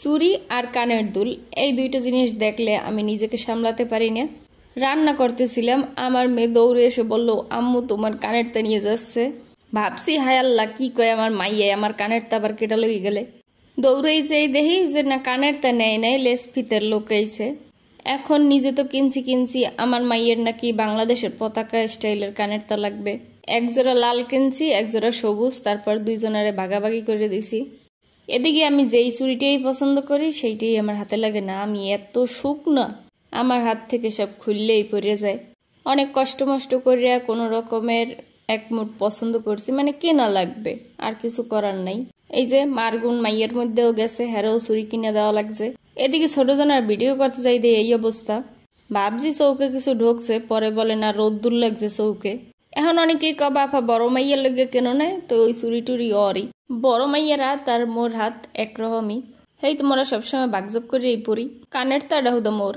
চুরি আর কানের দুল এই দুইটা জিনিস দেখলে আমি নিজেকে সামলাতে পারি না। রান্না করতেছিলাম, আমার মেয়ে দৌড়ে এসে বলল, আম্মু তোমার কানেরটা নিয়ে যাচ্ছে। ভাবছি হায় আল্লাহ, কি কয় আমার মাইয়ে, আমার কানেরটা আবার কেটা লই গেলে। দৌড়েই যেই দেখি যে না, কানেরটা নেয় নাই, লেস ফিতের লোক আইছে। এখন নিজে তো কিনছি, আমার মাইয়ের নাকি বাংলাদেশের পতাকা স্টাইলের কানেরটা লাগবে। একজোড়া লাল কিনছি, একজোড়া সবুজ, তারপর দুইজনারে ভাগাভাগি করে দিছি। এদিকে আমি যেই চুড়িটাই পছন্দ করি সেইটাই আমার হাতে লাগে না। আমি এত শুকনা, আমার হাত থেকে সব খুললেই পড়ে যায়। অনেক কষ্ট মষ্ট করিয়া কোনো রকমের এক মুঠ পছন্দ করছি, মানে কেনা লাগবে, আর কিছু করার নাই। এই যে মারগুন মাইয়ের মধ্যেও গেছে, হেরাও চুরি কিনে দেওয়া লাগছে। এদিকে ছোট জনের ভিডিও করতে যাই দিয়ে এই অবস্থা। ভাবছি চৌকে কিছু ঢুকছে, পরে বলে না রোদ্দুর লাগছে চৌকে। এখন অনেকেই কবা আপা বড় মাইয়ার লগে কেন নেয়, তো ওই চুরি টুরি অরই। বড় মাইয়ার হাত আর মোর হাত একরকমই, এই তোমরা সবসময় বাগযোগ করে এই পড়ি। কানের তাড়া হুদা মোর।